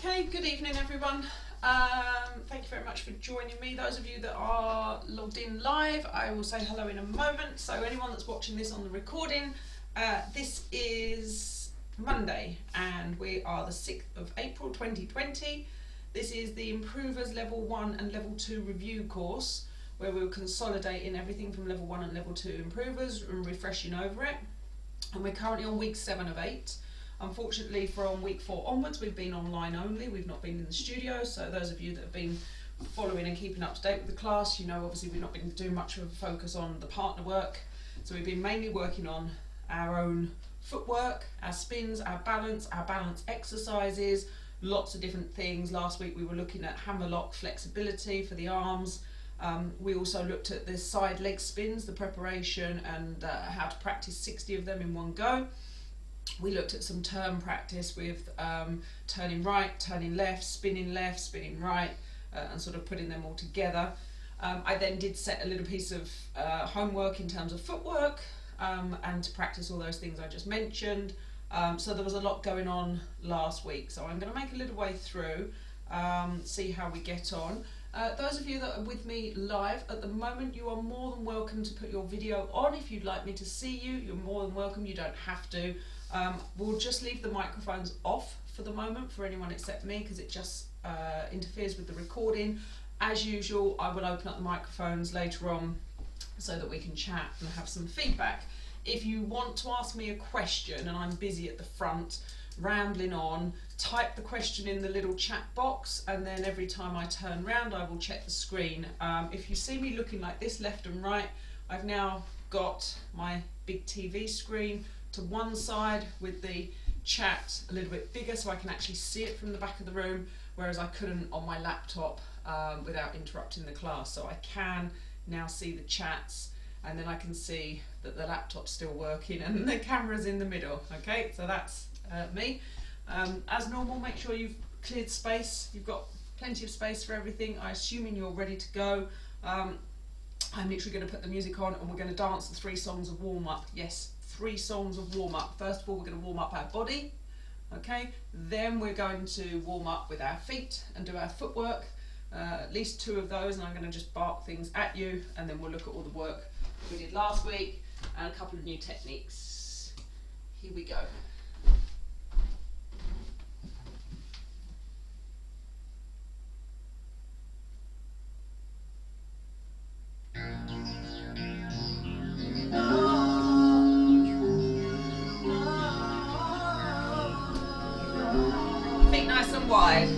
Okay, good evening everyone. Thank you very much for joining me. Those of you that are logged in live, I will say hello in a moment. So anyone that's watching this on the recording, this is Monday and we are the 6th of April 2020. This is the Improvers Level 1 and Level 2 review course where we're consolidating everything from Level 1 and Level 2 Improvers and refreshing over it. And we're currently on week 7 of 8. Unfortunately, from week 4 onwards, we've been online only. We've not been in the studio. So those of you that have been following and keeping up to date with the class, you know, obviously we've not been doing much of a focus on the partner work. So we've been mainly working on our own footwork, our spins, our balance exercises, lots of different things. Last week we were looking at hammerlock flexibility for the arms. We also looked at the side leg spins, the preparation, and how to practice 60 of them in one go. We looked at some turn practice with turning right, turning left, spinning right, and sort of putting them all together. I then did set a little piece of homework in terms of footwork and to practice all those things I just mentioned. So there was a lot going on last week. So I'm going to make a little way through, see how we get on. Those of you that are with me live at the moment, you are more than welcome to put your video on. If you'd like me to see you, you're more than welcome. You don't have to. We'll just leave the microphones off for the moment for anyone except me because it just interferes with the recording. As usual, I will open up the microphones later on so that we can chat and have some feedback. If you want to ask me a question and I'm busy at the front, rambling on, type the question in the little chat box, and then every time I turn round I will check the screen. If you see me looking like this left and right, I've now got my big TV screen to one side with the chat a little bit bigger so I can actually see it from the back of the room, whereas I couldn't on my laptop without interrupting the class. So I can now see the chats, and then I can see that the laptop's still working and the camera's in the middle. Okay, so that's me. As normal, make sure you've cleared space. You've got plenty of space for everything. I assuming you're ready to go. I'm literally going to put the music on and we're going to dance the 3 songs of warm-up. Yes, 3 songs of warm-up. First of all, we're going to warm up our body. Okay, then we're going to warm up with our feet and do our footwork. At least 2 of those, and I'm going to just bark things at you, and then we'll look at all the work we did last week and a couple of new techniques. Here we go. Feet nice and wide.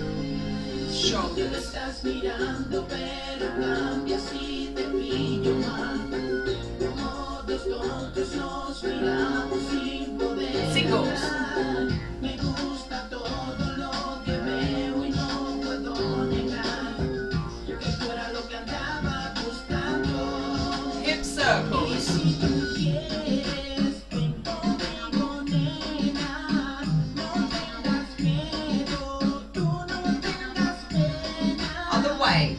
Shoulders. Singles. Hip circles. Other way.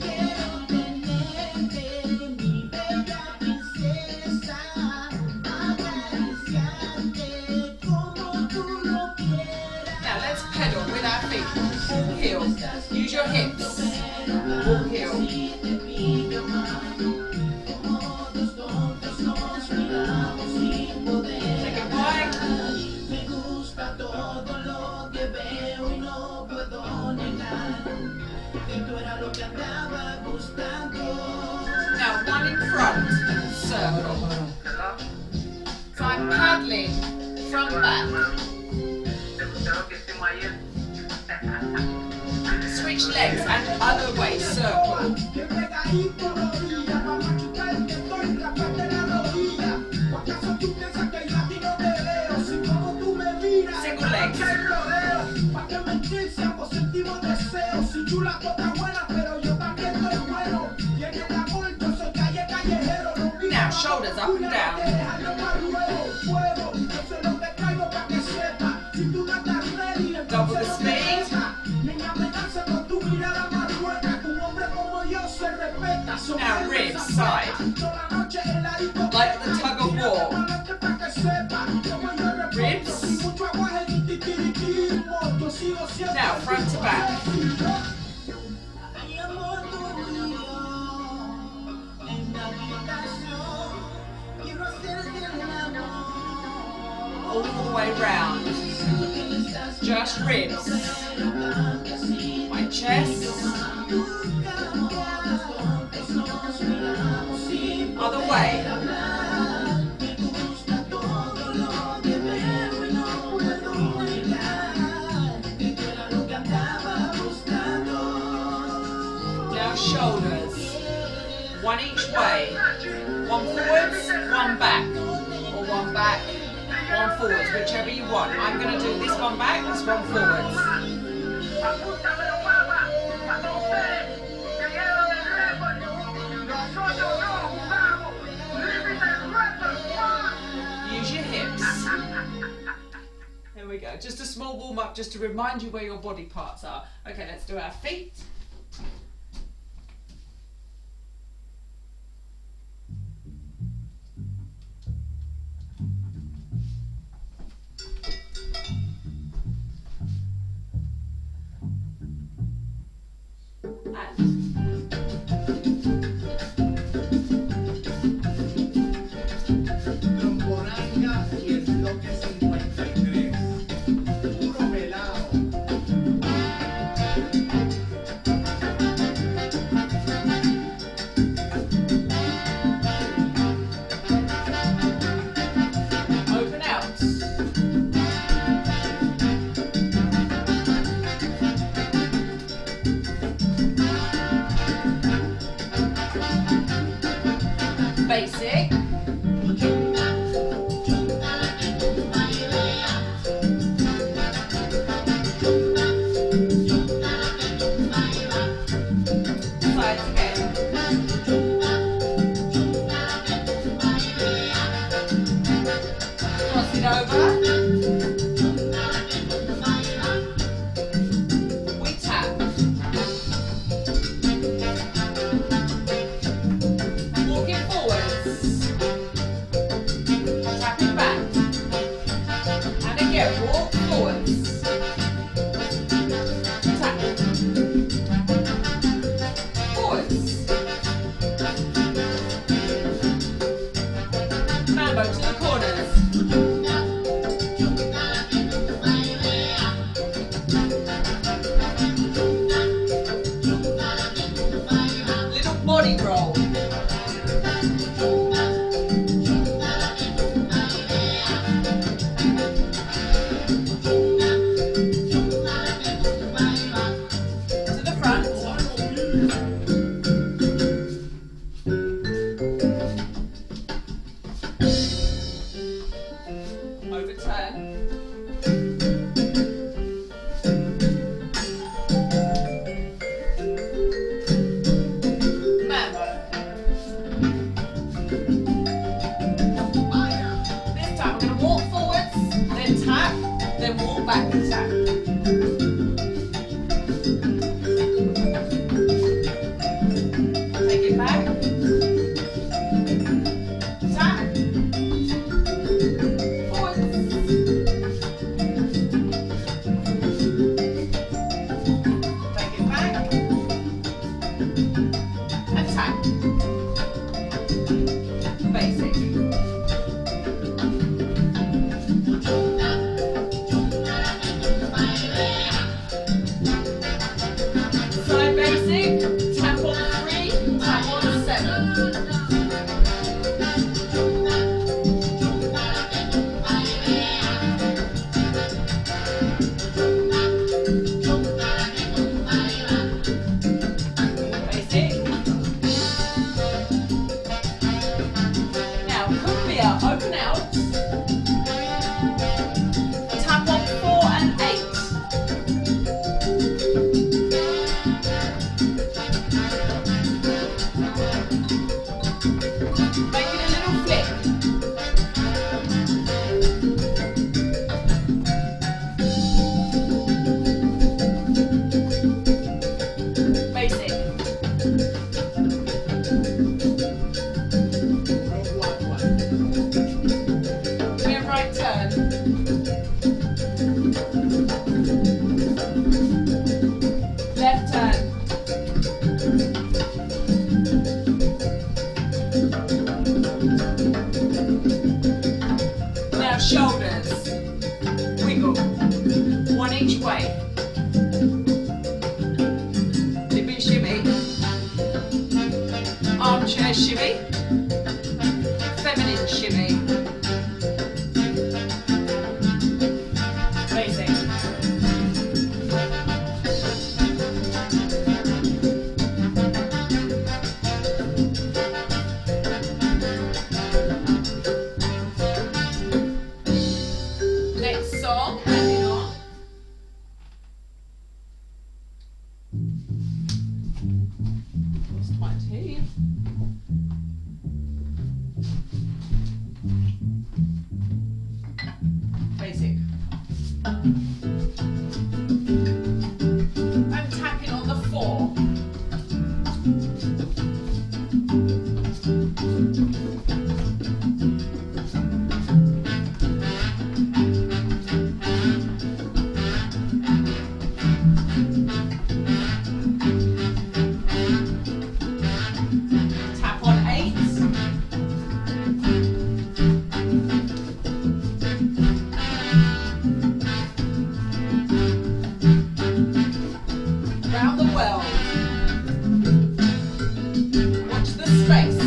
Now let's pedal with our feet. Full heel. Use your hips. Full heel. Take it wide. Now one in front, circle. So I'm paddling front back. Switch legs and other way, circle. Single legs. Now shoulders up and down. Double the speed. Now ribs side. Like the tug of war. Ribs. Now, front to back. All the way round. Just ribs. My chest. Other way. Now shoulders. One each way. One forwards, one back. Or one back, one forwards, whichever you want. I'm going to do this one back, this one forwards. Use your hips. There we go. Just a small warm up just to remind you where your body parts are. Okay, let's do our feet. Basic. Sides again. Cross it over. We tap. Walking forwards. Tapping back. And again, walk forwards. Tap. Forwards. Mambo to the corners. Little body roll. To the front. Overturn. Mambo. This time we're going to walk forwards, then tap, then walk back and tap. Take it back. Tap. Forwards. Take it back. And tap. Basic. each way. Dipping shimmy. Armchair shimmy. Feminine shimmy. Basic. Next song, adding on. Lost my tea. Basic. I'm tapping on the 4. Tap on 8. Around the world. Watch the space.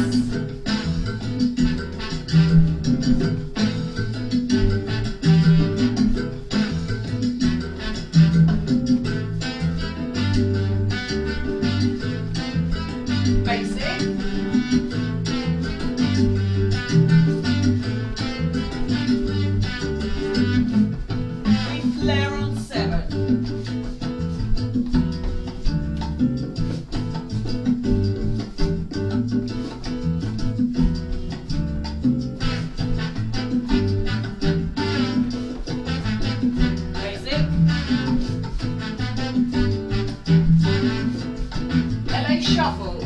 Basic. We flare on 7. Basic. LA shuffle.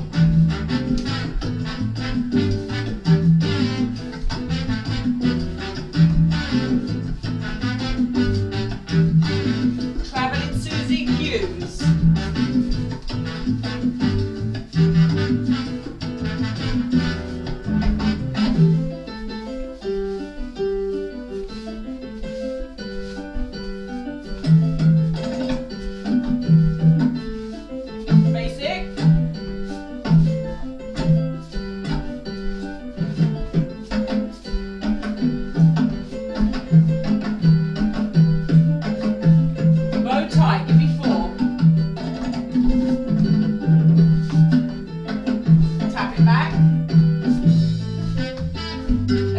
Traveling Suzy Q's. Basic. Bow tie, give me 4. Tap it back.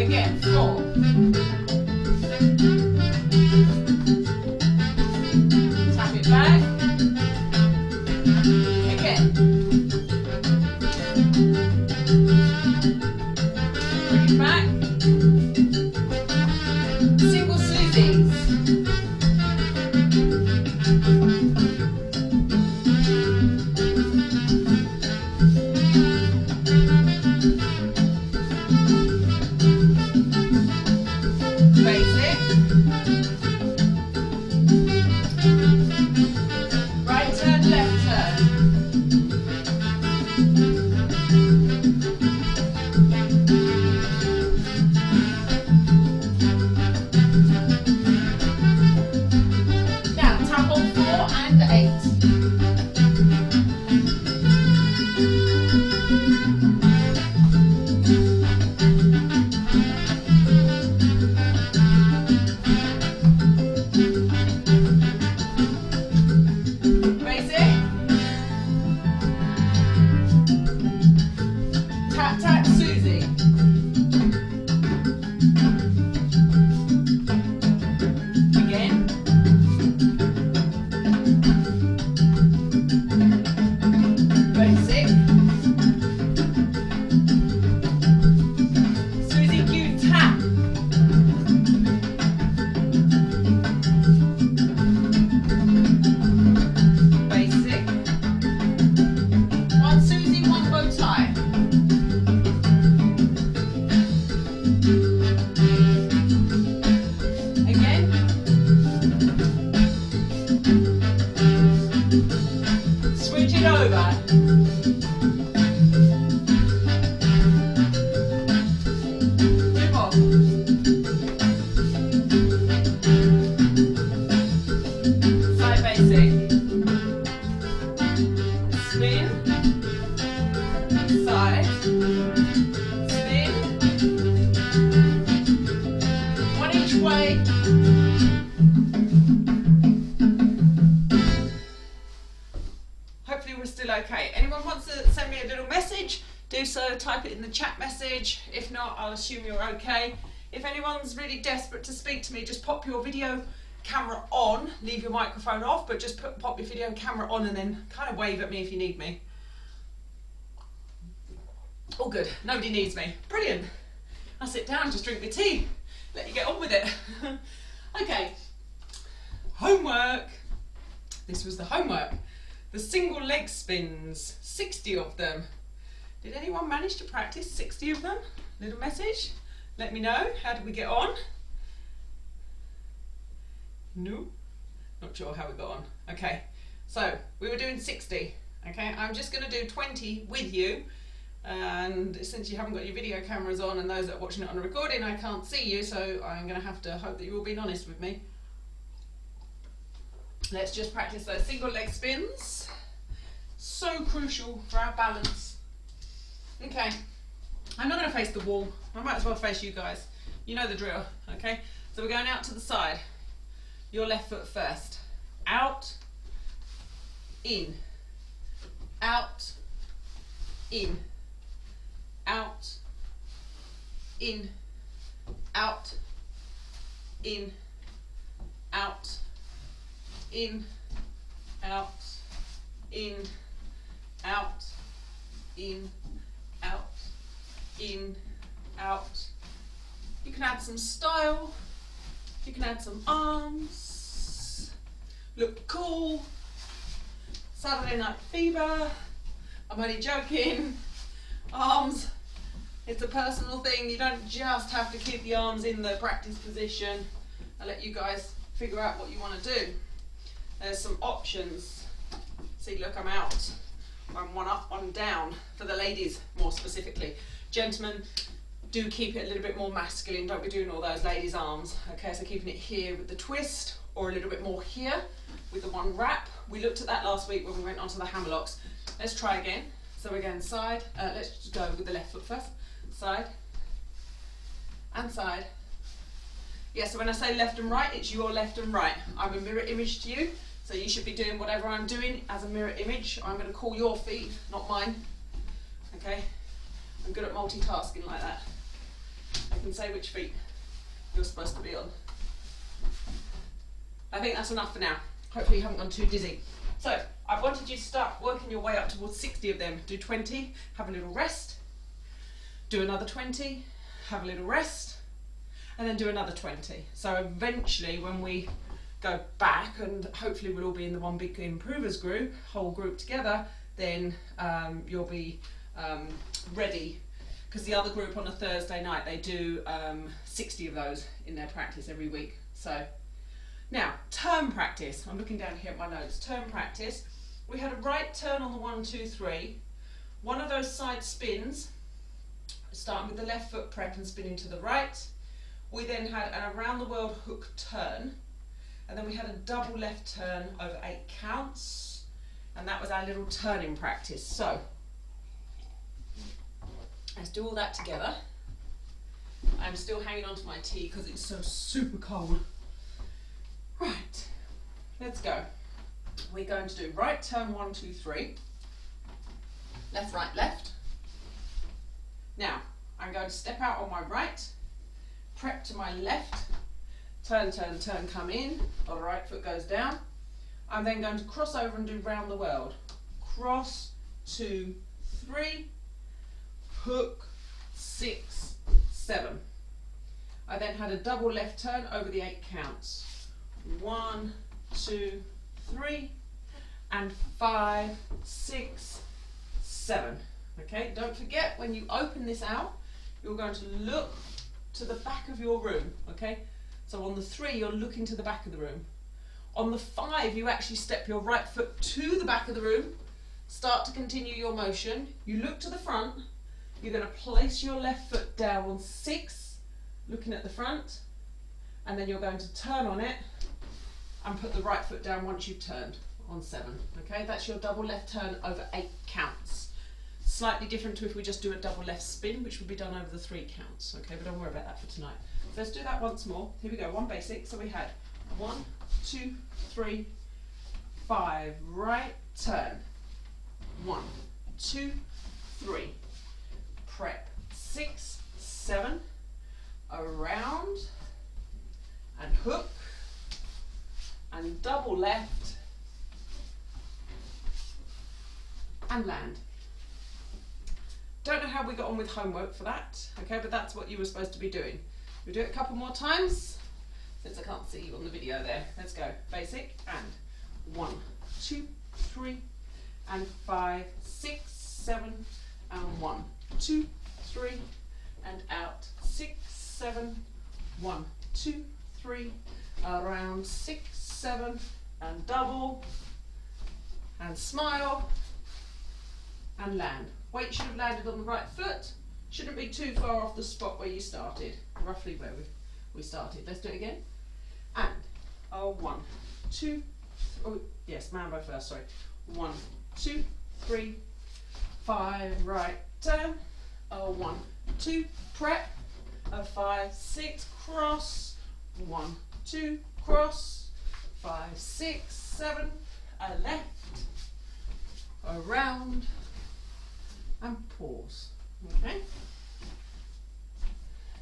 Again, 4. Tap it back. Again. Bring it back. Single Suzy's. Basic. Right turn, left turn. Now tap on 4 and 8. Basic. Tap tap Suzy. Again. do so, type it in the chat message. If not, I'll assume you're okay. If anyone's really desperate to speak to me, just pop your video camera on, leave your microphone off, but just pop your video camera on and then kind of wave at me if you need me. All good, nobody needs me. Brilliant. I'll sit down, just drink my tea, let you get on with it. Okay, homework. This was the homework. The single leg spins, 60 of them. Did anyone manage to practice 60 of them? Little message, let me know. How did we get on? No, not sure how we got on. Okay, so we were doing 60. Okay, I'm just going to do 20 with you, and since you haven't got your video cameras on and those that are watching it on a recording, I can't see you, so I'm going to have to hope that you're all being honest with me. Let's just practice those single leg spins. So crucial for our balance. Okay, I'm not going to face the wall. I might as well face you guys. You know the drill. Okay, so we're going out to the side. Your left foot first. Out, in, out, in, out, in, out, in, out, in, out, in, out, in, out, in, out. You can add some style. You can add some arms, look cool, Saturday Night Fever, I'm only joking, arms, it's a personal thing, you don't just have to keep the arms in the practice position. I'll let you guys figure out what you want to do. There's some options. See, look, I'm out, I'm one up, one down, for the ladies more specifically. Gentlemen, do keep it a little bit more masculine, don't be doing all those ladies' arms. Okay, so keeping it here with the twist, or a little bit more here with the one wrap. We looked at that last week when we went onto the hammerlocks. Let's try again. So we're going side, let's just go with the left foot first. Side, and side. Yeah, so when I say left and right, it's your left and right. I'm a mirror image to you, so you should be doing whatever I'm doing as a mirror image. I'm going to call your feet, not mine. Okay, I'm good at multitasking like that. I can say which feet you're supposed to be on. I think that's enough for now. Hopefully you haven't gone too dizzy. So I wanted you to start working your way up towards 60 of them. Do 20, have a little rest. Do another 20, have a little rest. And then do another 20. So eventually when we go back, and hopefully we'll all be in the one big improvers group, whole group together, then you'll be ready. Because the other group on a Thursday night, they do 60 of those in their practice every week. So now, turn practice. I'm looking down here at my notes. Turn practice. We had a right turn on the 1, 2, 3. One of those side spins, starting with the left foot prep and spinning to the right. We then had an around the world hook turn. And then we had a double left turn over 8 counts. And that was our little turning practice. So let's do all that together. I'm still hanging on to my tea because it's so super cold. Right, let's go. We're going to do right turn 1, 2, 3. Left, right, left. Now, I'm going to step out on my right, prep to my left, turn, turn, turn, come in, the right foot goes down. I'm then going to cross over and do round the world. Cross, 2, 3. Hook, 6, 7. I then had a double left turn over the 8 counts. 1, 2, 3, and 5, 6, 7. Okay, don't forget when you open this out, you're going to look to the back of your room. Okay, so on the 3, you're looking to the back of the room. On the 5, you actually step your right foot to the back of the room, start to continue your motion. You look to the front. You're going to place your left foot down on 6, looking at the front, and then you're going to turn on it and put the right foot down once you've turned on 7. Okay, that's your double left turn over 8 counts. Slightly different to if we just do a double left spin, which would be done over the 3 counts. Okay, but don't worry about that for tonight. So let's do that once more. Here we go, one basic. So we had 1, 2, 3, 5, right turn. 1, 2, 3. prep. 6, 7, around, and hook, and double left, and land. Don't know how we got on with homework for that, okay, but that's what you were supposed to be doing. We'll do it a couple more times, since I can't see you on the video there. Let's go. Basic, and 1, 2, 3, and 5, 6, 7, and 1, 2, 3, and out, 6, 7, 1, 2, 3, around, 6, 7, and double, and smile, and land. Weight should have landed on the right foot. Shouldn't be too far off the spot where you started, roughly where we started. Let's do it again. And 1, 2, oh yes, Mambo first, sorry. 1, 2, 3, 5, right turn. 1, 2, prep. 5, 6, cross. 1, 2, cross. 5, 6, 7, left, around, and pause. Okay.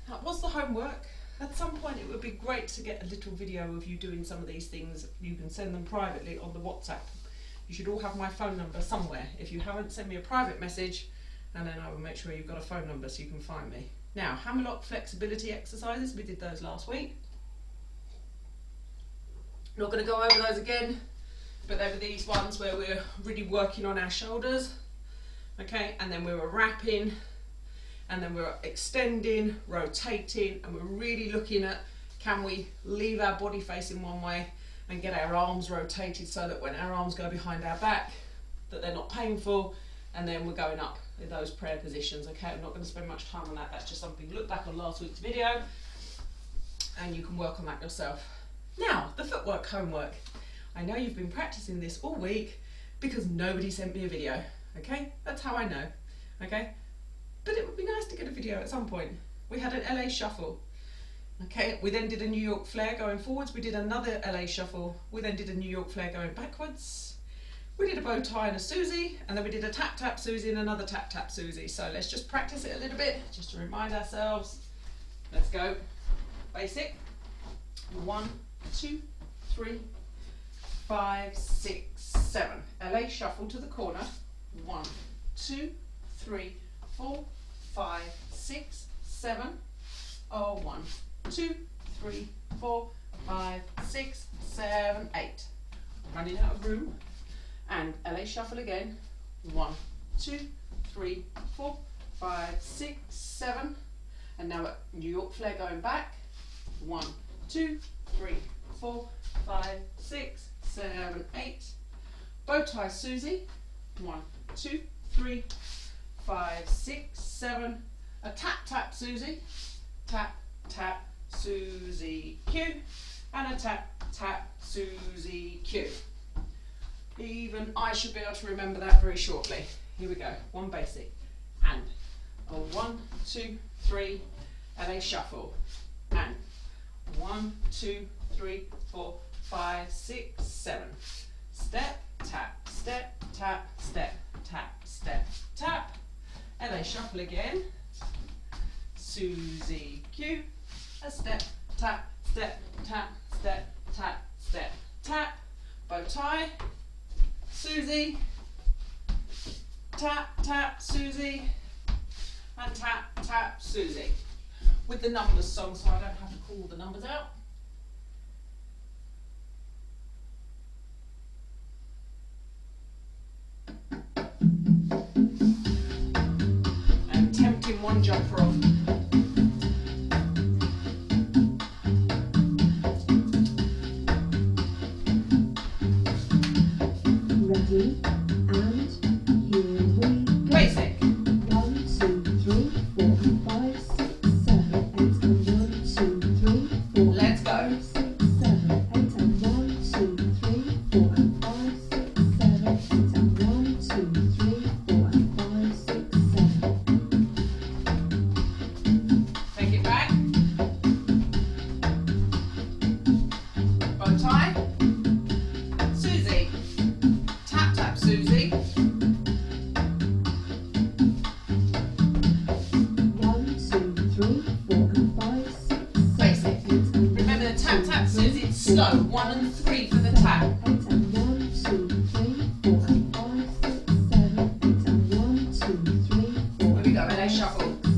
That was the homework. At some point it would be great to get a little video of you doing some of these things. You can send them privately on the WhatsApp. You should all have my phone number somewhere. If you haven't, send me a private message and then I will make sure you've got a phone number so you can find me. Now, hammerlock flexibility exercises, we did those last week. Not going to go over those again, but they were these ones where we're really working on our shoulders, okay, and then we were wrapping, and then we're extending, rotating, and we're really looking at, can we leave our body facing one way and get our arms rotated so that when our arms go behind our back, that they're not painful, and then we're going up in those prayer positions, okay? I'm not going to spend much time on that. That's just something, look back on last week's video, and you can work on that yourself. Now, the footwork homework. I know you've been practicing this all week because nobody sent me a video, okay? That's how I know, okay? But it would be nice to get a video at some point. We had an LA shuffle, okay? We then did a New York flare going forwards. We did another LA shuffle. We then did a New York flare going backwards. We did a bow tie and a Suzy, and then we did a tap tap Suzy and another tap tap Suzy. So let's just practice it a little bit, just to remind ourselves. Let's go. Basic. 1, 2, 3, 5, 6, 7. LA shuffle to the corner. 1, 2, 3, 4, 5, 6, 7. 1, 2, 3, 4, 5, 6, 7, 8. Running out of room. And LA shuffle again. 1, 2, 3, 4, 5, 6, 7. And now a New York flare going back. 1, 2, 3, 4, 5, 6, 7, 8. Bow tie Suzy. 1, 2, 3, 5, 6, 7. A tap tap Suzy. Tap tap Suzy Q. And a tap tap Suzy Q. Even I should be able to remember that very shortly. Here we go. One basic. And a 1, 2, 3, LA shuffle. And 1, 2, 3, 4, 5, 6, 7. Step, tap, step, tap, step, tap, step, tap. LA shuffle again. Suzy Q. A step, tap, step, tap, step, tap, step, tap. Bow tie. Suzy, tap, tap, Suzy, and tap, tap, Suzy. With the numbers song, so I don't have to call the numbers out. And tempting one jumper off. Ready, and here we go. Basic. 1, 2, 3, 4, and 5, 6, 7, 8, and 1, 2, 3, 4. Let's go. 5, 6, 7, 8, and 1, 2, 3, 4, and 5, 6, 7, 8, and 1, 2, 3, 4, and 5, 6, 7. Take it back. Bow tie. Suzy. Tap tap Suzy. 1 and 3 for the tap. 8 and 1, 2, 3, 4 and 5, 6, 7, 8 and 1, 2, 3, 4. Here we go, LA shuffle. 7.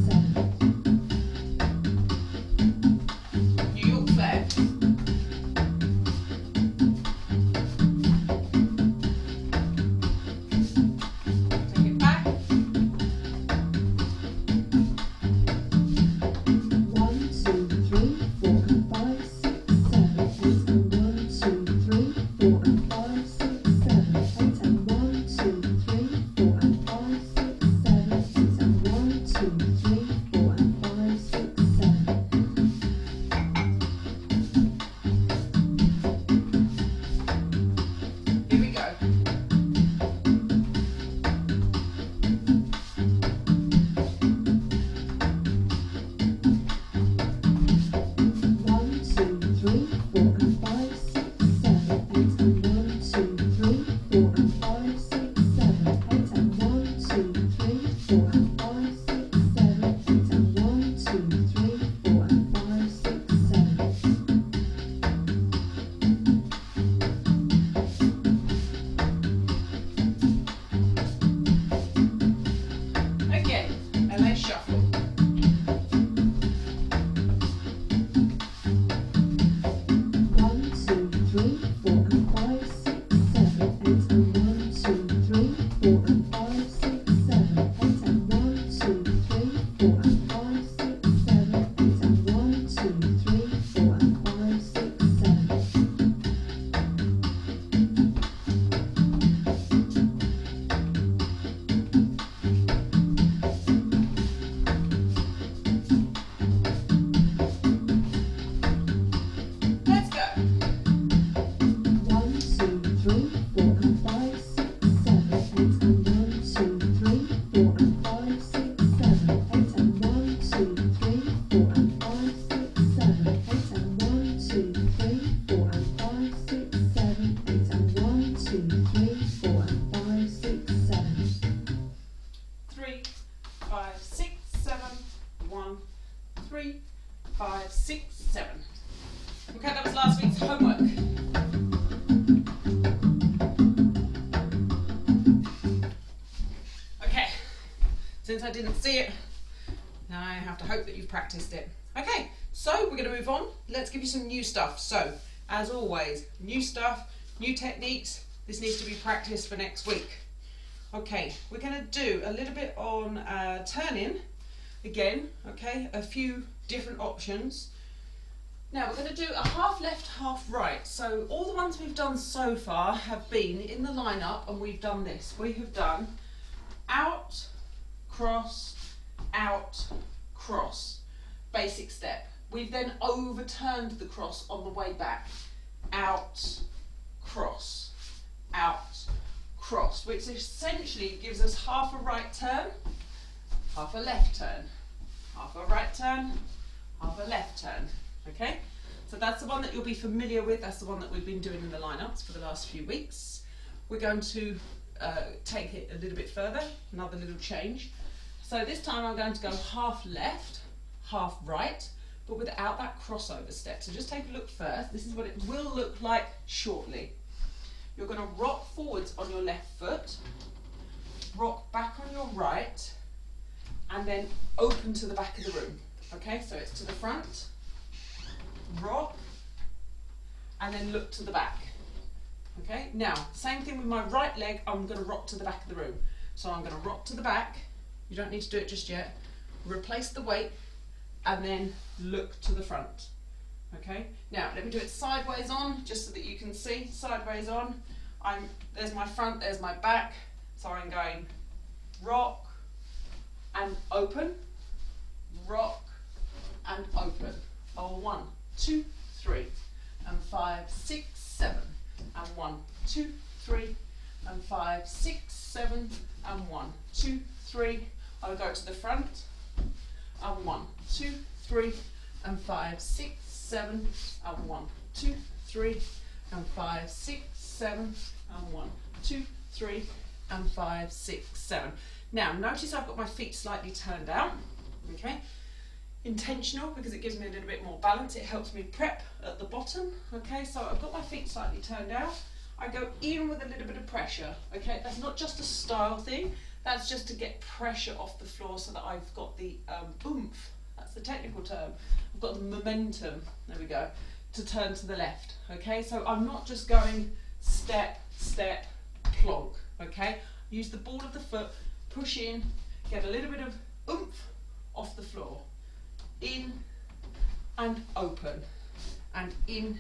New York flair. Take it back. 1, 2, 3, 4 and 5, 6, 7, 8 and 1, 2, 3, 4 and 5, 6, 7, 8 and 1, 2, 3, 4 and 5, 6, 7, 8 and 1, 2, 3, 4 and 5, 6, 7. Here we go. 1, 2, 3, 4 and 5, 6, 7, 8 and 1, 2, 3, 4 and 5, 6, 7, 8 and 1, 2, 3, 4 and 5, 6, 7, 8 and 1, 2, 3, 4 and 5, 6, 7. Again, LA shuffle. 1, 2, 3, 4 and 5, 6, 7, 8 and 1, 2, 3, 4 and 5, 6, 7, 8 and 1, 2, 3, 4 and 5, 6, 7, 8 and 1, 2, 3, 4 and 5, 6, 7. Let's go. 1, 2, 3, 4 and 5, 6, 7, 8 and 1, 2, 3, 4 and 5, 6, 7, 8 and 1, 2, 3, 4 and 5, 6, 7, 8 and 1, 2, 3, 4 and 5, 6, 7, 8 and 1, 2, 3, 4 and 5, 6, 7. 3, 5, 6, 7. 1, 3, 5, 6, 7. Okay, that was last week's homework. Okay, since I didn't see it, now I have to hope that you've practiced it. Okay, so we're going to move on. Let's give you some new stuff. So, as always, new stuff, new techniques. This needs to be practiced for next week. Okay, we're going to do a little bit on turning again, okay, a few different options. Now we're going to do a half left, half right. So all the ones we've done so far have been in the lineup and we've done this. We have done out, cross, basic step. We've then overturned the cross on the way back. Out, cross, which essentially gives us half a right turn, half a left turn, half a right turn, half a left turn. Okay, so that's the one that you'll be familiar with. That's the one that we've been doing in the lineups for the last few weeks. We're going to take it a little bit further, another little change. So this time I'm going to go half left, half right, but without that crossover step. So just take a look first. This is what it will look like shortly. You're going to rock forwards on your left foot, rock back on your right, and then open to the back of the room. Okay, so it's to the front, rock, and then look to the back. Okay, now same thing with my right leg. I'm going to rock to the back of the room. So I'm going to rock to the back. You don't need to do it just yet. Replace the weight and then look to the front. Okay, now let me do it sideways on just so that you can see. Sideways on, there's my front, there's my back. So I'm going rock and open, rock and open. Oh, 1, 2, 3, and 5, 6, 7, and 1, 2, 3, and 5, 6, 7, and 1, 2, 3. I'll go to the front, and 1, 2, 3, and 5, 6, 7, and 1, 2, 3, and 5, 6, 7, and 1, 2, 3, and 5, 6, 7. Now notice I've got my feet slightly turned out. Okay. intentional because it gives me a little bit more balance. It helps me prep at the bottom. Okay, so I've got my feet slightly turned out. I go in with a little bit of pressure. Okay, that's not just a style thing, that's just to get pressure off the floor so that I've got the oomph, that's the technical term, I've got the momentum, there we go, to turn to the left. Okay, so I'm not just going step, step, plonk. Okay, use the ball of the foot, push in, get a little bit of oomph off the floor. In and open, and in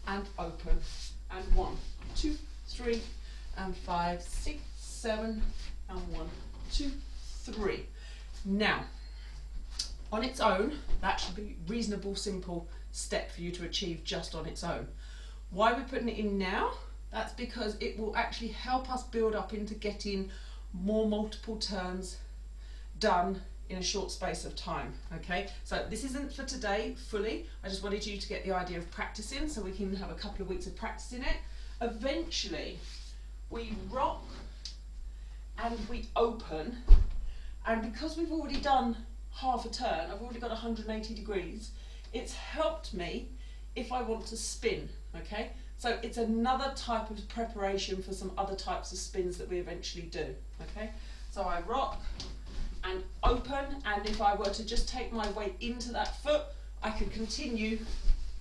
and open, and 1, 2, 3, and 5, 6, 7, and 1, 2, 3. Now, on its own, that should be a reasonable, simple step for you to achieve just on its own. Why are we putting it in now? That's because it will actually help us build up into getting more multiple turns done in a short space of time. Okay, so this isn't for today fully, I just wanted you to get the idea of practicing so we can have a couple of weeks of practicing it. Eventually we rock and we open, and because we've already done half a turn, I've already got 180 degrees, it's helped me if I want to spin. Okay, so it's another type of preparation for some other types of spins that we eventually do. Okay, so I rock and open, and if I were to just take my weight into that foot, I could continue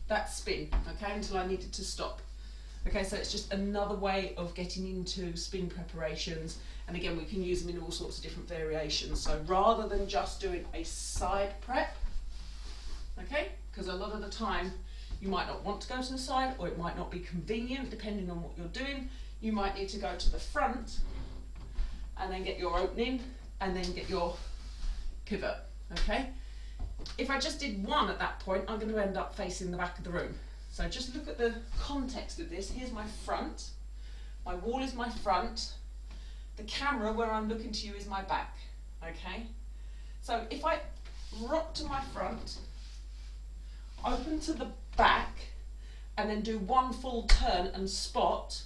that spin, okay, until I needed to stop. Okay, so it's just another way of getting into spin preparations, and again we can use them in all sorts of different variations. So rather than just doing a side prep, okay, because a lot of the time you might not want to go to the side, or it might not be convenient depending on what you're doing, you might need to go to the front and then get your opening and then get your pivot. Okay, if I just did one at that point, I'm going to end up facing the back of the room. So just look at the context of this. Here's my front, my wall is my front, the camera where I'm looking to you is my back. Okay, so if I rock to my front, open to the back, and then do one full turn and spot,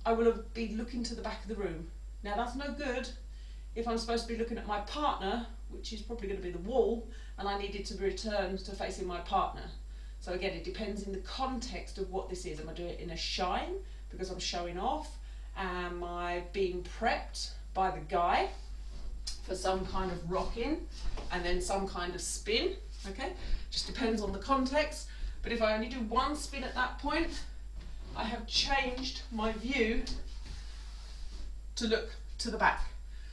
I will be looking to the back of the room. Now that's no good if I'm supposed to be looking at my partner, which is probably going to be the wall, and I needed to return to facing my partner. So again, it depends in the context of what this is. Am I doing it in a shine because I'm showing off? Am I being prepped by the guy for some kind of rocking and then some kind of spin? Okay, just depends on the context. But if I only do one spin at that point, I have changed my view to look to the back.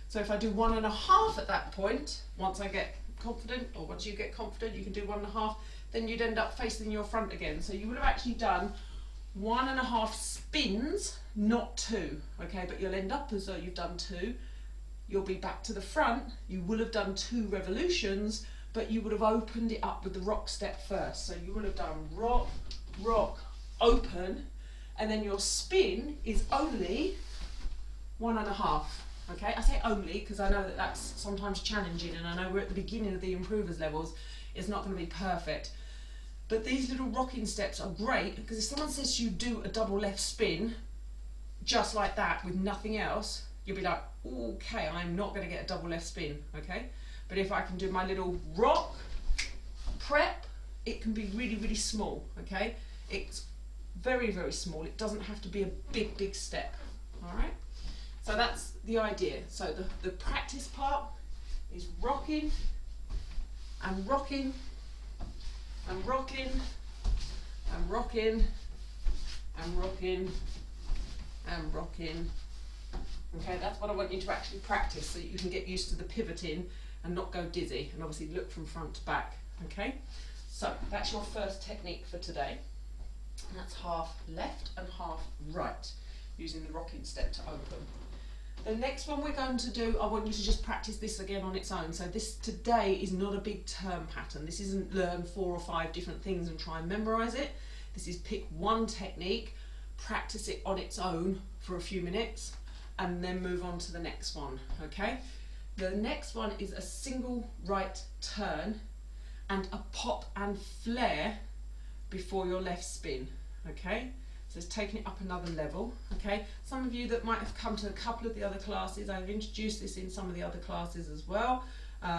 So if I do 1.5 at that point, once I get confident, or once you get confident, you can do 1.5, then you'd end up facing your front again. So you would have actually done 1.5 spins, not 2, okay, but you'll end up as though you've done 2. You'll be back to the front, you will have done 2 revolutions, but you would have opened it up with the rock step first. So you would have done rock, rock, open, and then your spin is only 1.5. Okay, I say only because I know that that's sometimes challenging, and I know we're at the beginning of the improvers levels, it's not going to be perfect. But these little rocking steps are great because if someone says to you do a double left spin just like that with nothing else, you'll be like, okay, I'm not going to get a double left spin, okay? But if I can do my little rock prep, it can be really, really small, okay? It's very, very small. It doesn't have to be a big, big step, all right? So that's the idea. So the practice part is rocking and rocking and rocking and rocking and rocking and rocking. Okay, that's what I want you to actually practice so you can get used to the pivoting and not go dizzy, and obviously look from front to back. Okay, so that's your first technique for today. And that's half left and half right, using the rocking step to open. The next one we're going to do, I want you to just practice this again on its own. So this today is not a big term pattern. This isn't learn 4 or 5 different things and try and memorize it. This is pick one technique, practice it on its own for a few minutes, and then move on to the next one, okay? The next one is a single right turn and a pop and flare before your left spin, okay? So it's taking it up another level, okay? Some of you that might have come to a couple of the other classes, I've introduced this in some of the other classes as well.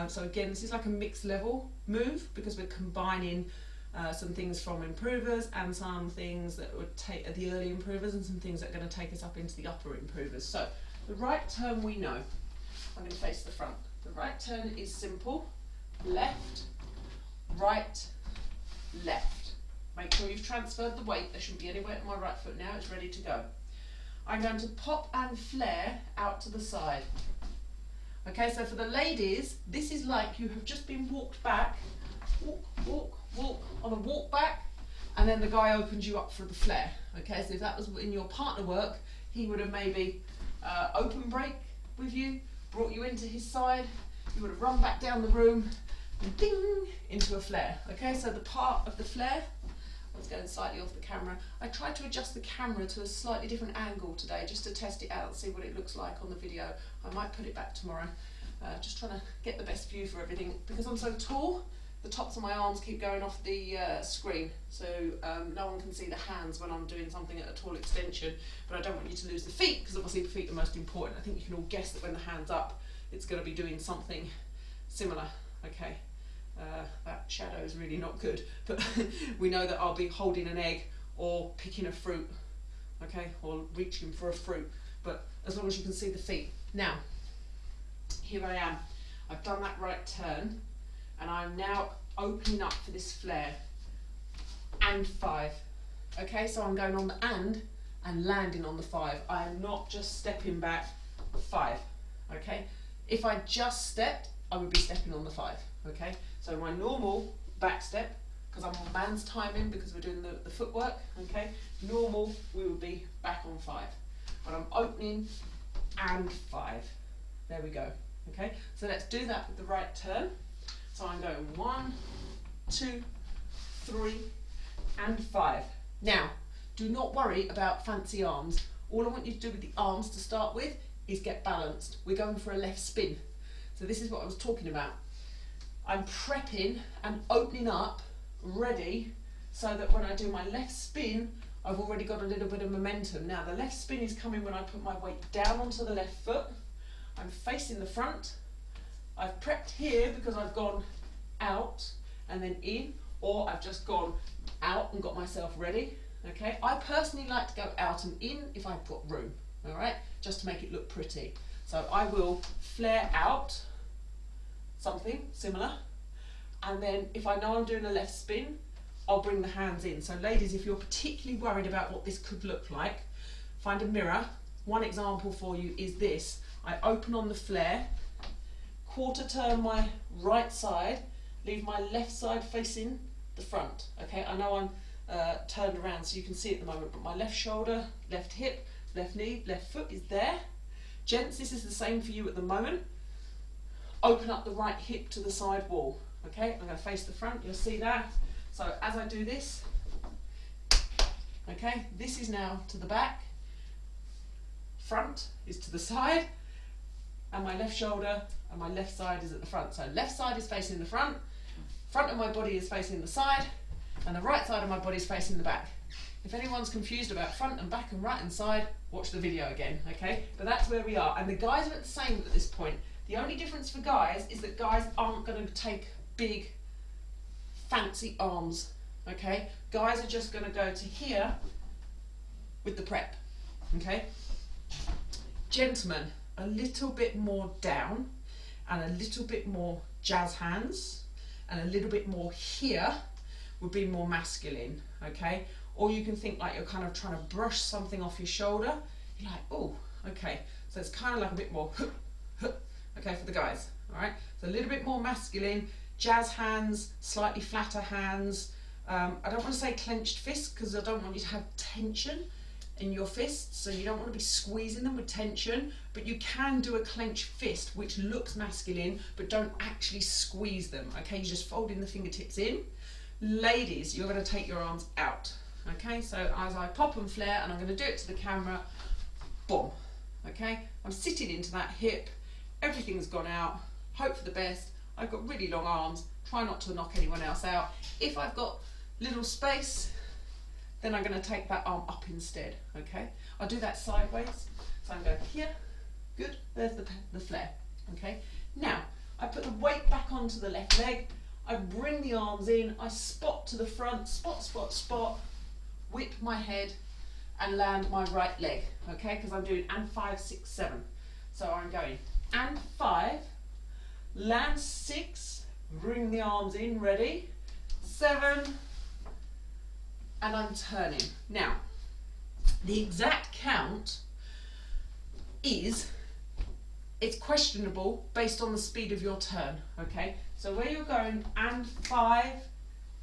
So again, this is like a mixed level move because we're combining some things from improvers and some things that would take the early improvers and some things that are going to take us up into the upper improvers. So the right turn we know. I'm going to face the front. The right turn is simple. Left, right, left. Make sure you've transferred the weight. There shouldn't be any weight on my right foot now. It's ready to go. I'm going to pop and flare out to the side. Okay, so for the ladies, this is like you have just been walked back, walk, walk, walk, on a walk back, and then the guy opens you up for the flare. Okay, so if that was in your partner work, he would have maybe open break with you, brought you into his side, you would have run back down the room, and ding, into a flare. Okay, so the part of the flare, I was going slightly off the camera. I tried to adjust the camera to a slightly different angle today just to test it out and see what it looks like on the video. I might put it back tomorrow. Just trying to get the best view for everything. Because I'm so tall, the tops of my arms keep going off the screen, so no one can see the hands when I'm doing something at a tall extension, but I don't want you to lose the feet, because obviously the feet are most important. I think you can all guess that when the hand's up, it's going to be doing something similar. Okay. That shadow is really not good, but we know that I'll be holding an egg or picking a fruit, okay, or reaching for a fruit, but as long as you can see the feet. Now, here I am. I've done that right turn, and I'm now opening up for this flare, and 5. Okay, so I'm going on the and landing on the 5. I am not just stepping back 5, okay? If I just stepped, I would be stepping on the 5, okay? So my normal back step, because I'm on man's timing because we're doing the footwork, okay? Normal, we would be back on 5. But I'm opening and 5. There we go, okay? So let's do that with the right turn. So I'm going 1, 2, 3, and 5. Now, do not worry about fancy arms. All I want you to do with the arms to start with is get balanced. We're going for a left spin. So this is what I was talking about. I'm prepping and opening up, ready, so that when I do my left spin, I've already got a little bit of momentum. Now the left spin is coming when I put my weight down onto the left foot. I'm facing the front. I've prepped here because I've gone out and then in, or I've just gone out and got myself ready. Okay, I personally like to go out and in if I've got room, all right, just to make it look pretty. So I will flare out, something similar, and then if I know I'm doing a left spin, I'll bring the hands in. So ladies, if you're particularly worried about what this could look like, find a mirror. One example for you is this. I open on the flare, quarter turn my right side, leave my left side facing the front. Okay, I know I'm turned around so you can see it at the moment, but my left shoulder, left hip, left knee, left foot is there. Gents, this is the same for you at the moment. Open up the right hip to the side wall. Okay, I'm going to face the front, you'll see that. So as I do this, okay, this is now to the back, front is to the side, and my left shoulder and my left side is at the front. So left side is facing the front of my body is facing the side, and the right side of my body is facing the back. If anyone's confused about front and back and right and side, watch the video again, okay? But that's where we are, and the guys are at the same at this point. The only difference for guys is that guys aren't going to take big, fancy arms, okay? Guys are just going to go to here with the prep, okay? Gentlemen, a little bit more down, and a little bit more jazz hands, and a little bit more here would be more masculine, okay? Or you can think like you're kind of trying to brush something off your shoulder. You're like, oh, okay. So it's kind of like a bit more, okay, for the guys, all right? So a little bit more masculine, jazz hands, slightly flatter hands. I don't want to say clenched fists because I don't want you to have tension in your fists, so you don't want to be squeezing them with tension, but you can do a clenched fist which looks masculine but don't actually squeeze them, okay? You're just folding the fingertips in. Ladies, you're going to take your arms out, okay? So as I pop and flare, and I'm going to do it to the camera, boom, okay? I'm sitting into that hip, everything's gone out, hope for the best. I've got really long arms, try not to knock anyone else out. If I've got little space, then I'm going to take that arm up instead, okay? I'll do that sideways. So I'm going here, good, there's the flare, okay? Now, I put the weight back onto the left leg, I bring the arms in, I spot to the front, spot, spot, spot, whip my head and land my right leg, okay, because I'm doing and 5, 6, 7. So I'm going and 5, land 6, bring the arms in, ready, 7, and I'm turning. Now, the exact count it's questionable based on the speed of your turn, okay? So where you're going and 5,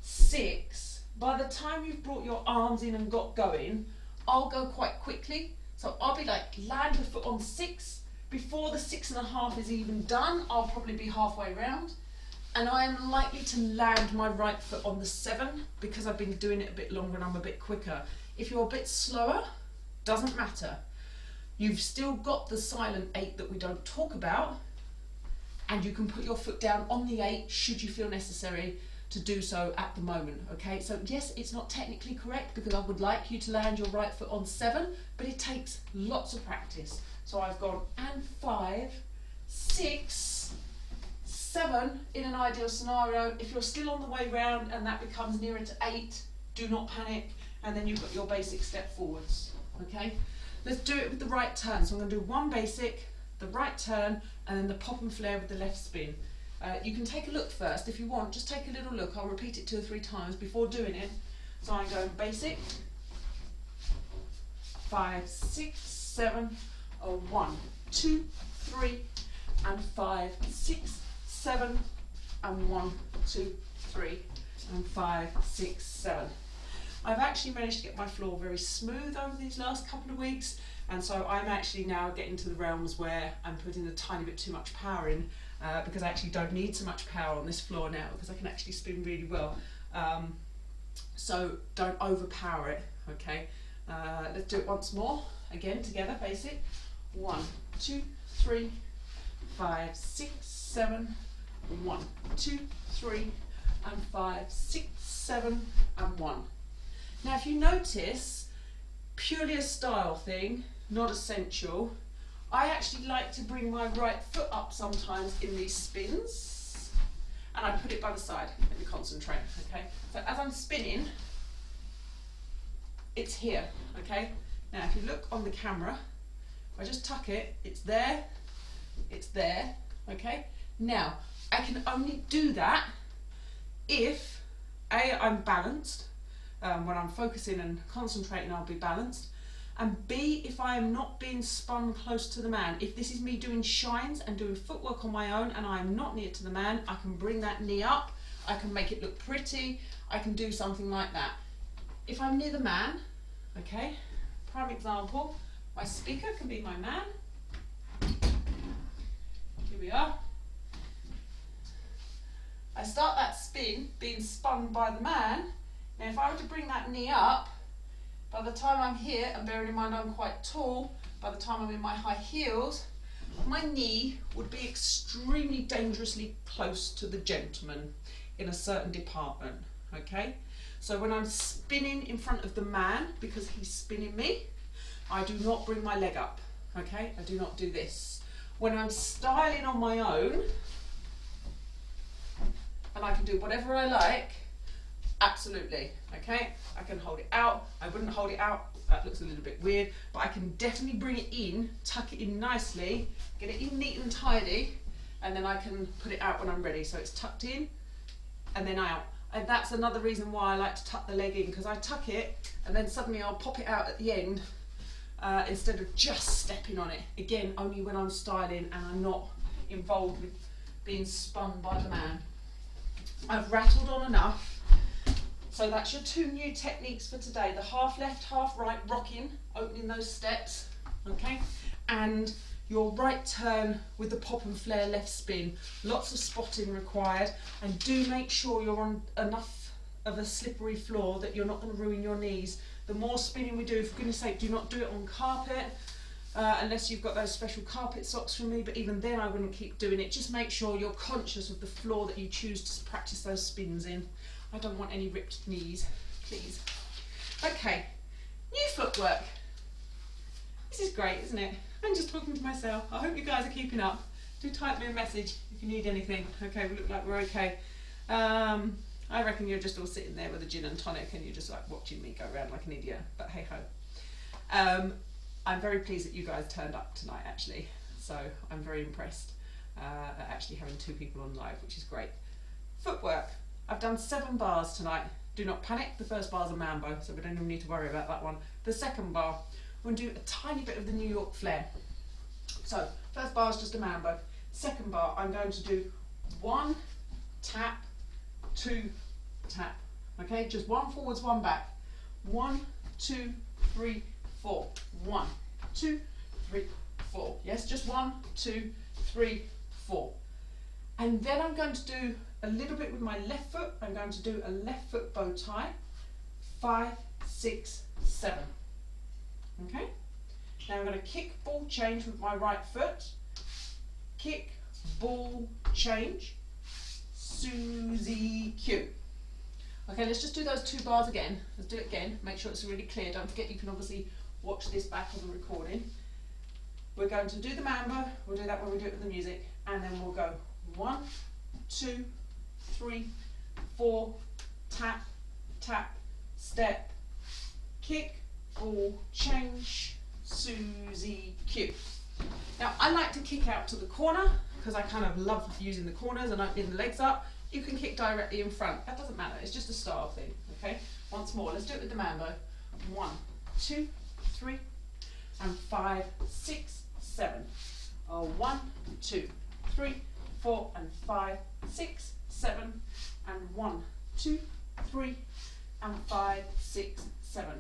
6, by the time you've brought your arms in and got going, I'll go quite quickly. So I'll be like, land the foot on 6. Before the 6.5 is even done, I'll probably be halfway round. And I am likely to land my right foot on the 7 because I've been doing it a bit longer and I'm a bit quicker. If you're a bit slower, doesn't matter. You've still got the silent 8 that we don't talk about, and you can put your foot down on the 8 should you feel necessary to do so at the moment, okay? So yes, it's not technically correct because I would like you to land your right foot on 7, but it takes lots of practice. So I've gone and 5, 6, 7 in an ideal scenario. If you're still on the way round and that becomes nearer to 8, do not panic, and then you've got your basic step forwards, okay? Let's do it with the right turn. So I'm going to do one basic, the right turn, and then the pop and flare with the left spin. You can take a look first if you want, just take a little look. I'll repeat it 2 or 3 times before doing it. So I'm going basic, 5, 6, 7, 1, 2, 3, and 5, 6, 7, and 1, 2, 3, and 5, 6, 7. I've actually managed to get my floor very smooth over these last couple of weeks, and so I'm actually now getting to the realms where I'm putting a tiny bit too much power in because I actually don't need so much power on this floor now because I can actually spin really well. So don't overpower it, okay? Let's do it once more, again together, basic. 1, 2, 3, 5, 6, 7, 1, 2, 3, and 5, 6, 7, and 1. Now if you notice, purely a style thing, not essential, I actually like to bring my right foot up sometimes in these spins, and I put it by the side. Let me concentrate, okay? So as I'm spinning, it's here, okay? Now if you look on the camera, if I just tuck it, it's there, okay? Now, I can only do that if A, I'm balanced. When I'm focusing and concentrating, I'll be balanced. And B, if I am not being spun close to the man. If this is me doing shines and doing footwork on my own and I'm not near to the man, I can bring that knee up, I can make it look pretty, I can do something like that. If I'm near the man, okay, prime example, my speaker can be my man. Here we are. I start that spin being spun by the man. Now if I were to bring that knee up, by the time I'm here, and bearing in mind I'm quite tall, by the time I'm in my high heels, my knee would be extremely dangerously close to the gentleman in a certain department, okay? So when I'm spinning in front of the man, because he's spinning me, I do not bring my leg up, okay? I do not do this. When I'm styling on my own, and I can do whatever I like, absolutely, okay? I can hold it out. I wouldn't hold it out, that looks a little bit weird, but I can definitely bring it in, tuck it in nicely, get it in neat and tidy, and then I can put it out when I'm ready. So it's tucked in and then out. And that's another reason why I like to tuck the leg in, because I tuck it and then suddenly I'll pop it out at the end instead of just stepping on it. Again, only when I'm styling and I'm not involved with being spun by the man. I've rattled on enough. So that's your 2 new techniques for today. The half left, half right, rocking, opening those steps, okay? And your right turn with the pop and flare left spin. Lots of spotting required, and do make sure you're on enough of a slippery floor that you're not going to ruin your knees. The more spinning we do, for goodness sake, do not do it on carpet, unless you've got those special carpet socks from me, but even then I wouldn't keep doing it. Just make sure you're conscious of the floor that you choose to practice those spins in. I don't want any ripped knees, please. Okay, new footwork. This is great, isn't it? I'm just talking to myself. I hope you guys are keeping up. do type me a message if you need anything. Okay, we look like we're okay. I reckon you're just all sitting there with a gin and tonic and you're just like watching me go around like an idiot, but hey ho. I'm very pleased that you guys turned up tonight actually, so I'm very impressed at actually having 2 people on live, which is great. Footwork, I've done 7 bars tonight. Do not panic, the first bar's a Mambo, so we don't even need to worry about that one. The second bar, we're going to do a tiny bit of the New York flair. So, first bar is just a Mambo. Second bar, I'm going to do 1 tap, 2 tap. Okay, just 1 forwards, 1 back. 1, 2, 3, 4. 1, 2, 3, 4. Yes, just 1, 2, 3, 4. And then I'm going to do a little bit with my left foot. I'm going to do a left foot bow tie. 5, 6, 7. Okay. Now I'm going to kick, ball, change with my right foot. Kick, ball, change. Suzy Q. Okay, let's just do those 2 bars again. Let's do it again. Make sure it's really clear. Don't forget you can obviously watch this back on the recording. We're going to do the Mambo. We'll do that when we do it with the music. And then we'll go 1, 2, 3, 4, tap, tap, step, kick, ball, change, Suzy Q. Now I like to kick out to the corner because I kind of love using the corners and opening the legs up. You can kick directly in front, that doesn't matter, it's just a style thing, okay? Once more, let's do it with the Mambo. 1, 2, 3, and 5, 6, 7. 1, 2, 3, 4, and 5, 6, 7, and 1, 2, 3, and 5, 6, 7.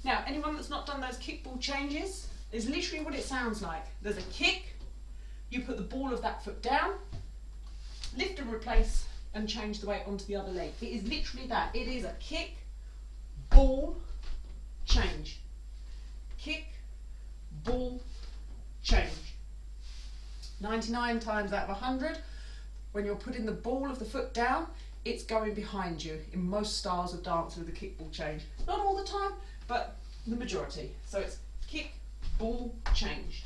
Now, anyone that's not done those kick ball changes, is literally what it sounds like. There's a kick, you put the ball of that foot down, lift and replace, and change the weight onto the other leg. It is literally that. It is a kick, ball, change. Kick, ball, change. 99 times out of 100, when you're putting the ball of the foot down, it's going behind you in most styles of dance with the kick, ball, change. Not all the time, but the majority. So it's kick, ball, change.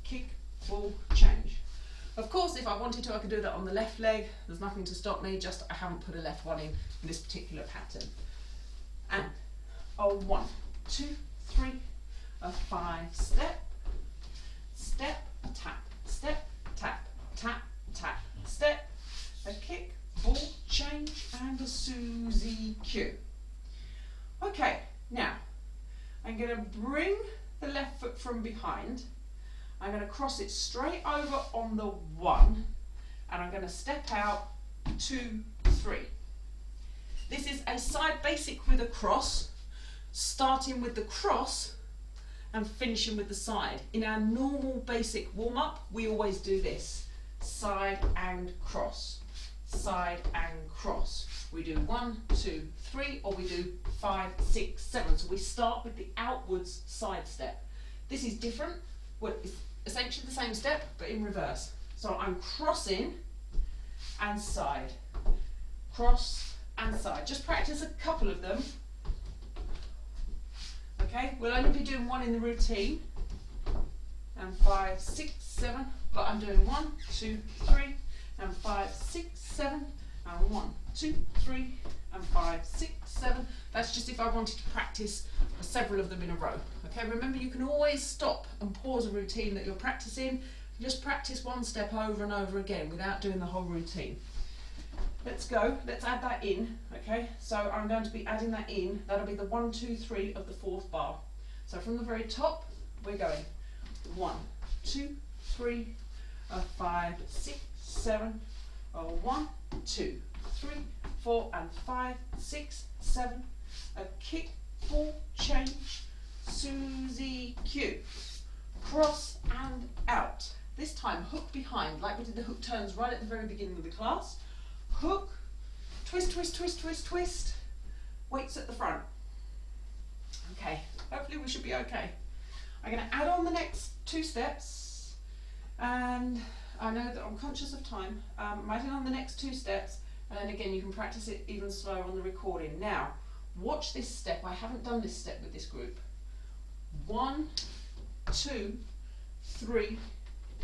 Kick, ball, change. Of course, if I wanted to, I could do that on the left leg. There's nothing to stop me, just I haven't put a left one in this particular pattern. And a 1, 2, 3, a 5, step, step, tap, step, tap, tap, tap, step, a kick, ball, change, and a Suzy Q. Okay, now I'm going to bring the left foot from behind. I'm going to cross it straight over on the 1, and I'm going to step out 2, 3. This is a side basic with a cross, starting with the cross and finishing with the side. In our normal basic warm-up, we always do this, side and cross, side and cross. We do 1, 2, 3, or we do 5, 6, 7. So we start with the outwards side step. This is different. Well, it's essentially the same step, but in reverse. So I'm crossing and side, cross and side. Just practice a couple of them. Okay, we'll only be doing 1 in the routine. And 5, 6, 7, but I'm doing 1, 2, 3, and 5, 6, 7, and 1, 2, 3, and 5, 6, 7. That's just if I wanted to practice several of them in a row. Okay, remember you can always stop and pause a routine that you're practicing. Just practice one step over and over again without doing the whole routine. Let's go, let's add that in. Okay, so I'm going to be adding that in. That'll be the 1, 2, 3 of the 4th bar. So from the very top, we're going 1, 2, 3, 5, 6, 7, 1, 2, 3, 4, and 5, 6, 7, a kick, ball, change, Suzy Q, cross and out. This time hook behind, like we did the hook turns right at the very beginning of the class. Hook, twist, twist, twist, twist, twist, weights at the front. Okay, hopefully we should be okay. I'm going to add on the next 2 steps, and I know that I'm conscious of time. I'm adding on the next 2 steps, and then again you can practice it even slower on the recording. Now, watch this step. I haven't done this step with this group. 1, 2, 3,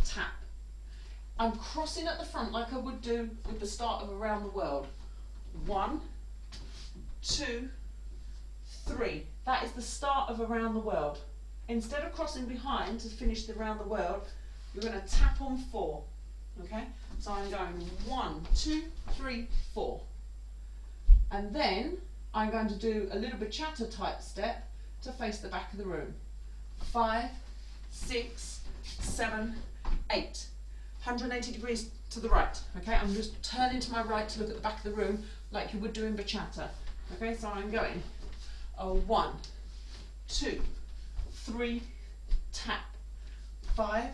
tap. I'm crossing at the front like I would do with the start of Around the World. 1, 2, 3. That is the start of Around the World. Instead of crossing behind to finish the Around the World, you're going to tap on 4. Okay? So I'm going 1, 2, 3, 4. And then I'm going to do a little bachata type step to face the back of the room. 5, 6, 7, 8. 180 degrees to the right. Okay, I'm just turning to my right to look at the back of the room like you would do in bachata. Okay, so I'm going 1, 2, 3, tap. 5,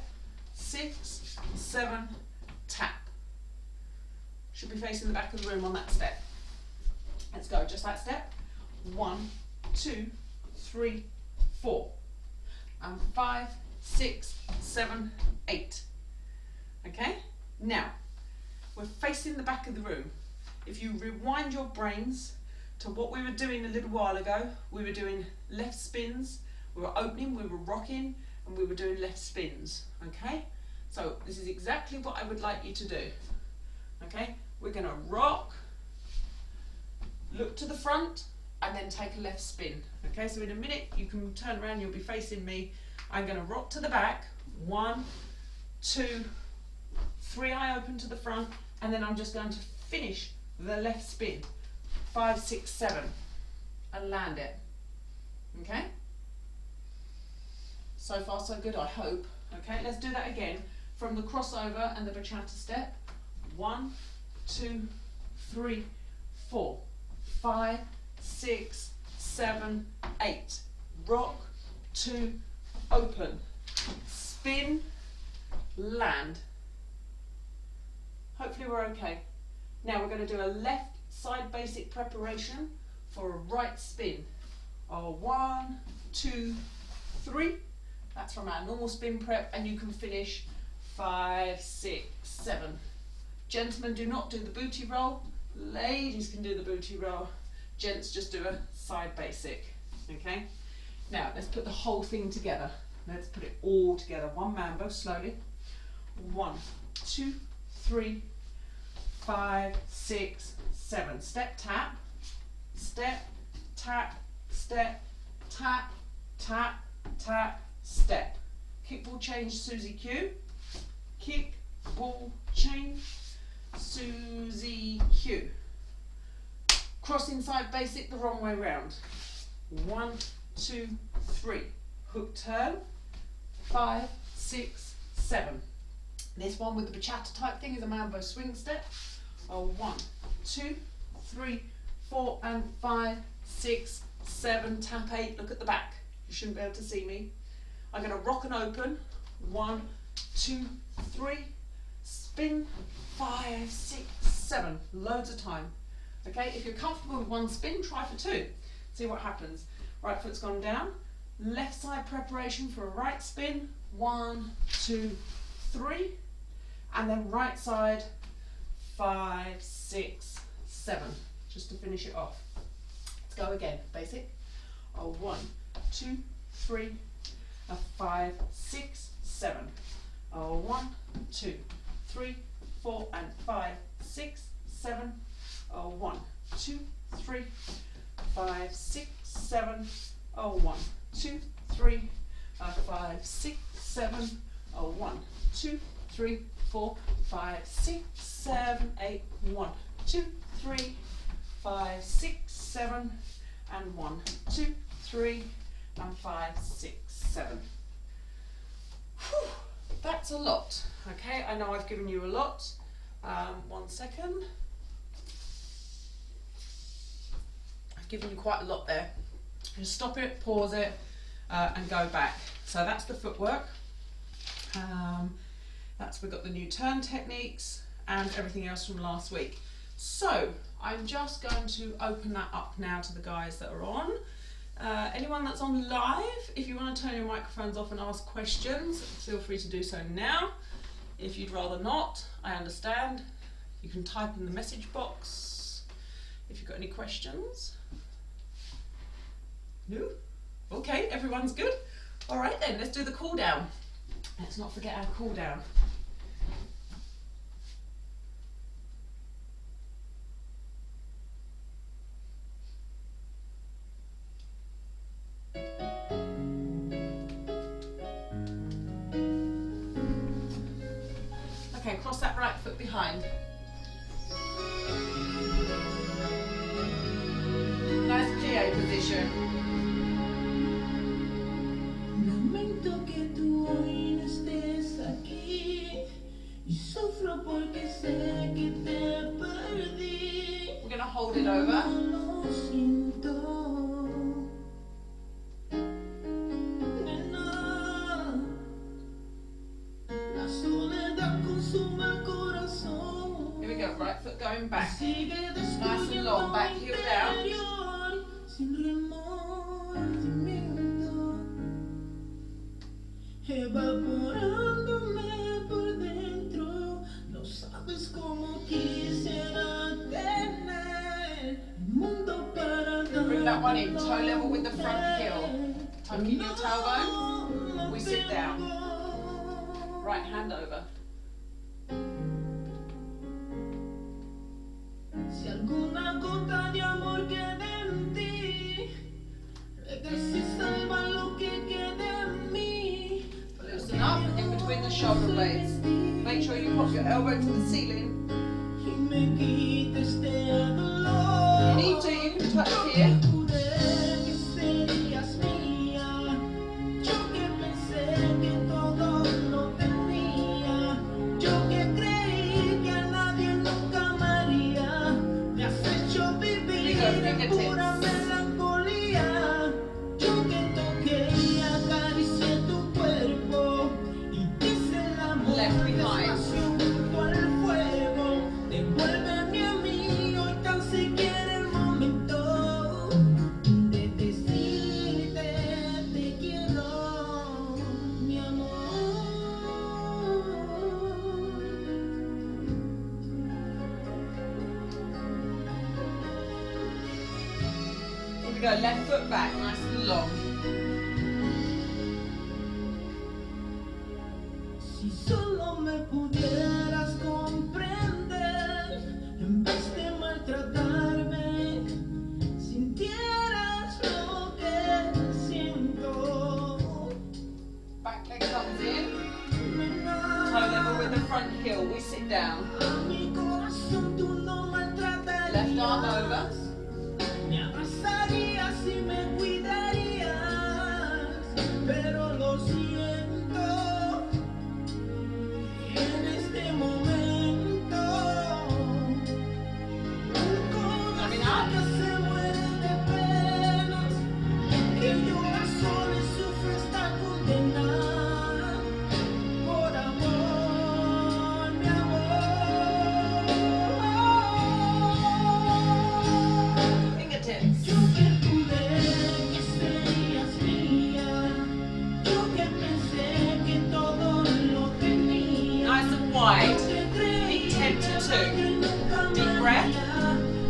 6, 7, tap. Should be facing the back of the room on that step. Let's go, just that step. 1, 2, 3, 4. And 5, 6, 7, 8. Okay? Now, we're facing the back of the room. If you rewind your brains to what we were doing a little while ago, we were doing left spins, we were opening, we were rocking, and we were doing left spins. Okay? So this is exactly what I would like you to do. Okay? We're going to rock, look to the front, and then take a left spin. Okay? So in a minute, you can turn around, you'll be facing me. I'm going to rock to the back. 1, 2, 3, I open to the front, and then I'm just going to finish the left spin. 5, 6, 7, and land it. Okay? So far so good, I hope. Okay, let's do that again from the crossover and the bachata step. 1, 2, 3, 4, 5, 6, 7, 8. Rock, 2, open, spin, land. Hopefully we're okay. Now we're going to do a left side basic preparation for a right spin. 1, 2, 3. That's from our normal spin prep, and you can finish 5, 6, 7. Gentlemen, do not do the booty roll. Ladies can do the booty roll. Gents just do a side basic. Okay? Now let's put the whole thing together. Let's put it all together. One mambo, slowly. 1, 2, 3, 5, 6, 7. Step, tap, step, tap, step, tap, tap, tap, step. Kick, ball, change, Suzy Q. Kick, ball, change, Suzy Q. Cross inside basic the wrong way round. 1, 2, 3. Hook turn. 5, 6, 7. This one with the bachata type thing is a mambo swing step. 1, 2, 3, 4, and 5, 6, 7. Tap 8. Look at the back. You shouldn't be able to see me. I'm going to rock and open. 1, 2, 3. Spin. 5, 6, 7. Loads of time. Okay, if you're comfortable with one spin, try for 2. See what happens. Right foot's gone down. Left side preparation for a right spin. 1, 2, 3. And then right side. 5, 6, 7. Just to finish it off. Let's go again. Basic. 1, 2, 3. 5, 6, 7. 1, 2, 3, 4, and 5, 6, 7. 1, 2, 3, 5, 6, 7. 1, 2, 3, 5, 6, 7. 1, 2, 3, 4, 5, 6, 7, 8. 1, 2, 3, 5, 6, 7, and 1, 2, 3, and 5, 6, 7. Whew, that's a lot. Okay, I know I've given you a lot. 1 second. I've given you quite a lot there. Just stop it, pause it, and go back. So that's the footwork. We've got the new turn techniques and everything else from last week. So I'm just going to open that up now to the guys that are on. Anyone that's on live, if you want to turn your microphones off and ask questions, feel free to do so now. If you'd rather not, I understand. You can type in the message box if you've got any questions. No? Okay, everyone's good. All right then, let's do the cool down. Let's not forget our cool down. Okay, cross that right foot behind. Nice plie position. Lamento que tú hoy no estés aquí y sufro porque sé que te perdí. We're going to hold it over. Lo siento, nena. La soledad consume el corazón. Here we go, right foot going back. Sigue Nice and long, back heel down. interior, sin remordimiento, evaporándome por dentro. No sabes cómo quisiera tener el mundo para dar. Bring that one in, toe level with the front heel. Tuck in your tailbone. We sit down. Right hand over. Si alguna gota de amor queda en ti, regresa y salva lo que quede en mí. Loosen up in between the shoulder blades. Make sure you pop your elbow to the ceiling. Y me quita este If dolor. you need to, you can touch here. Juré que serías mía. Yo que pensé que todo lo tenía. Yo que creí que a nadie nunca amaría. Me has hecho vivir en pura melancolía. Yo que toqué y acaricié tu cuerpo y dice el amor Left behind. despacio junto al fuego. Devuélveme a mí hoy tan siquiera el momento de decirte te quiero, mi amor. Here we go, left foot back, nice and long. Si solo me pudieras comprender, en vez de maltratarme, sintieras lo que siento. Back leg comes in. Nena, Toe level with the front heel. We sit down. a mi corazón tú no maltratarías. Left arm over. Me abrazarías y me cuidarías, pero lo siento. En este momento, un corazón que se muere de penas, que llora solo y sufre esta condena. Por amor, mi amor. Fingertips. Yo que pude que serías mía, yo que pensé que todo lo tenía. Nice and wide. Feet 10 to 2. Deep breath.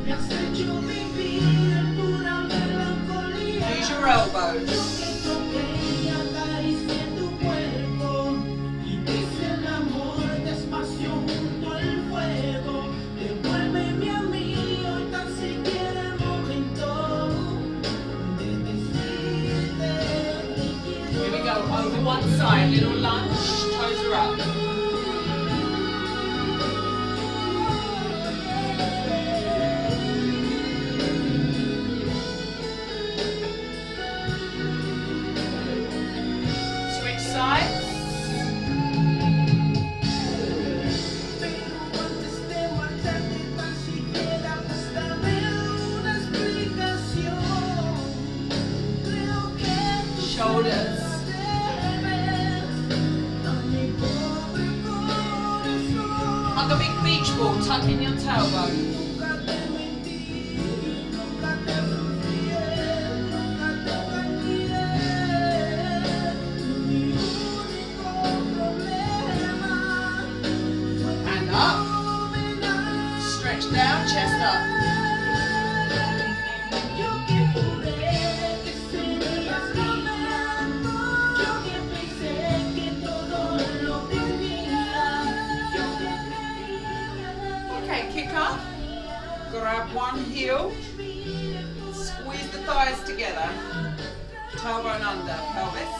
Me has hecho vivir en pura melancolía. Use your elbows. Yo que toqué y acaricié tu cuerpo y dice el amor despacio junto al fuego. Devuélveme a mí hoy tan siquiera el momento de decirte te quiero. Here we go, over one side, little lunge, toes are up. Switch sides. Pero antes de marcharte tan siquiera pues dame una explicación. Creo que tú Shoulders. a mi pobre corazón. Like a big beach ball, tuck in your tailbone. Nunca te mentí, nunca te fui fiel, nunca te engañé. Mi único problema fue And no up. me Stretch down, chest up. Yo que juré que serías mía, yo que pensé que todo lo tenía, yo que creía. Okay, kick up. Grab one heel. Squeeze the thighs together. Tailbone under, pelvis.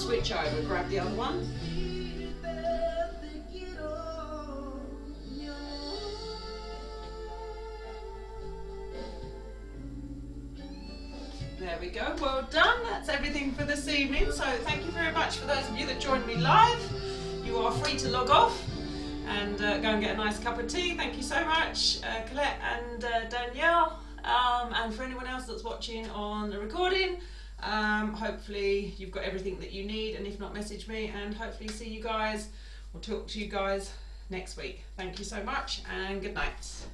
switch over, grab the other one. There we go, well done. That's everything for this evening. So thank you very much for those of you that joined me live. You are free to log off and go and get a nice cup of tea. Thank you so much, Colette and Danielle. And for anyone else that's watching on the recording, hopefully you've got everything that you need, and if not, message me, and hopefully see you guys or talk to you guys next week. Thank you so much and good night.